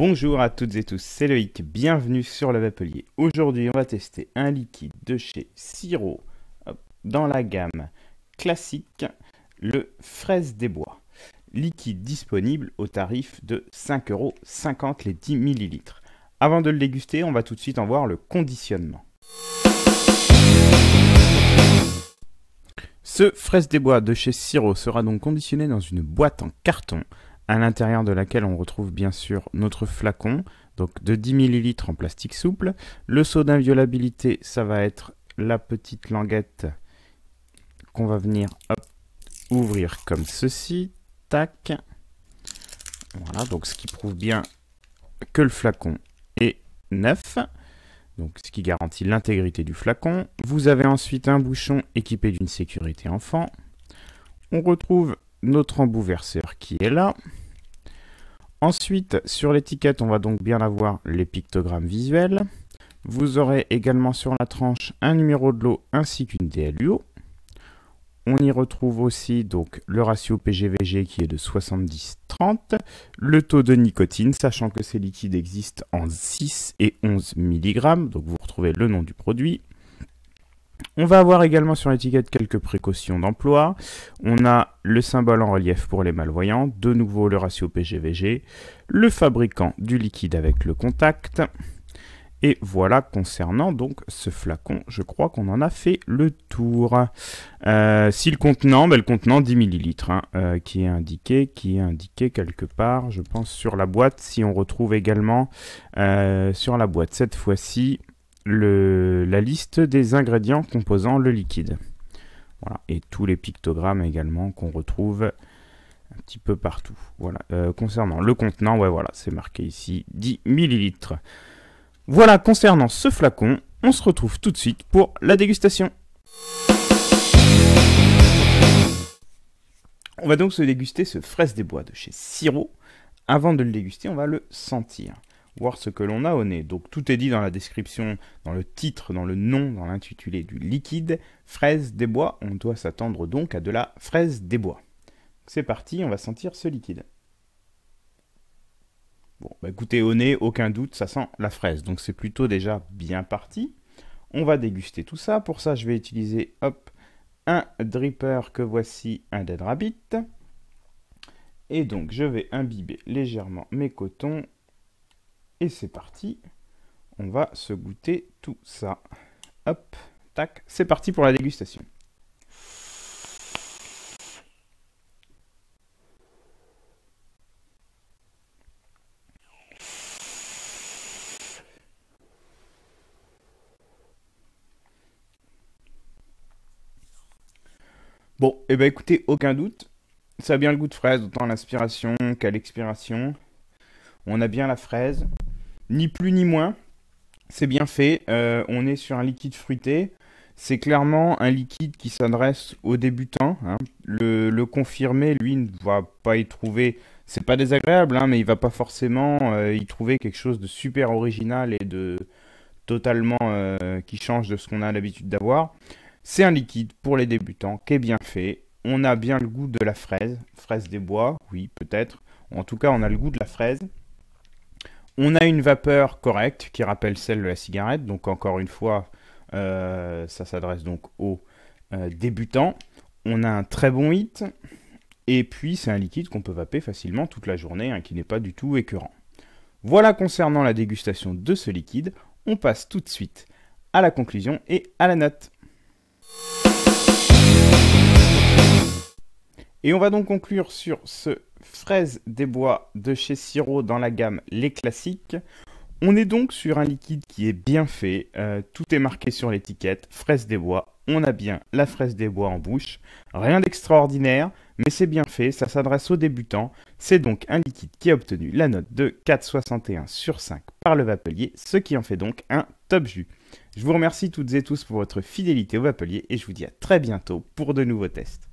Bonjour à toutes et tous, c'est Loïc, bienvenue sur le Vapelier. Aujourd'hui, on va tester un liquide de chez Siro dans la gamme classique, le Fraise des Bois. Liquide disponible au tarif de 5,50 € les 10 ml. Avant de le déguster, on va tout de suite en voir le conditionnement. Ce Fraise des Bois de chez Siro sera donc conditionné dans une boîte en carton, à l'intérieur de laquelle on retrouve bien sûr notre flacon, donc de 10 ml en plastique souple. Le seau d'inviolabilité, ça va être la petite languette qu'on va venir ouvrir comme ceci. Tac. Voilà, donc ce qui prouve bien que le flacon est neuf, donc ce qui garantit l'intégrité du flacon. Vous avez ensuite un bouchon équipé d'une sécurité enfant. On retrouve notre embout verseur qui est là. Ensuite, sur l'étiquette, on va donc bien avoir les pictogrammes visuels. Vous aurez également sur la tranche un numéro de lot ainsi qu'une DLUO. On y retrouve aussi donc le ratio PGVG qui est de 70-30, le taux de nicotine, sachant que ces liquides existent en 6 et 11 mg, donc vous retrouvez le nom du produit. On va avoir également sur l'étiquette quelques précautions d'emploi. On a le symbole en relief pour les malvoyants, de nouveau le ratio PGVG, le fabricant du liquide avec le contact. Et voilà concernant donc ce flacon, je crois qu'on en a fait le tour. Si le contenant, le contenant 10 ml qui est indiqué quelque part, je pense sur la boîte. Si on retrouve également sur la boîte cette fois-ci la liste des ingrédients composant le liquide. Voilà, et tous les pictogrammes également qu'on retrouve un petit peu partout. Voilà, concernant le contenant, ouais, voilà, c'est marqué ici 10 ml. Voilà, concernant ce flacon, on se retrouve tout de suite pour la dégustation. On va donc se déguster ce Fraise des Bois de chez Siro. Avant de le déguster, on va le sentir, voir ce que l'on a au nez. Donc tout est dit dans la description, dans le titre, dans le nom, dans l'intitulé du liquide. Fraise des Bois, on doit s'attendre donc à de la fraise des bois. C'est parti, on va sentir ce liquide. Bon, écoutez, au nez, aucun doute, ça sent la fraise. Donc c'est plutôt déjà bien parti. On va déguster tout ça. Pour ça, je vais utiliser un dripper que voici, un Dead Rabbit. Et donc je vais imbiber légèrement mes cotons. Et c'est parti, on va se goûter tout ça. Hop, tac, c'est parti pour la dégustation. Bon, et écoutez, aucun doute, ça a bien le goût de fraise, autant à l'inspiration qu'à l'expiration. On a bien la fraise, ni plus ni moins, c'est bien fait. On est sur un liquide fruité. C'est clairement un liquide qui s'adresse aux débutants. Le confirmé, lui, ne va pas y trouver... C'est pas désagréable, mais il va pas forcément y trouver quelque chose de super original et de totalement qui change de ce qu'on a l'habitude d'avoir. C'est un liquide pour les débutants qui est bien fait. On a bien le goût de la fraise. Fraise des bois, oui, peut-être. En tout cas, on a le goût de la fraise. On a une vapeur correcte qui rappelle celle de la cigarette. Donc encore une fois, ça s'adresse donc aux débutants. On a un très bon hit. Et puis c'est un liquide qu'on peut vaper facilement toute la journée, qui n'est pas du tout écœurant. Voilà concernant la dégustation de ce liquide. On passe tout de suite à la conclusion et à la note. Et on va donc conclure sur ce Fraise des Bois de chez Siro dans la gamme Les Classiques. On est donc sur un liquide qui est bien fait. Tout est marqué sur l'étiquette. Fraise des Bois. On a bien la fraise des bois en bouche. Rien d'extraordinaire, mais c'est bien fait. Ça s'adresse aux débutants. C'est donc un liquide qui a obtenu la note de 4,61 sur 5 par le Vapelier, ce qui en fait donc un top jus. Je vous remercie toutes et tous pour votre fidélité au Vapelier et je vous dis à très bientôt pour de nouveaux tests.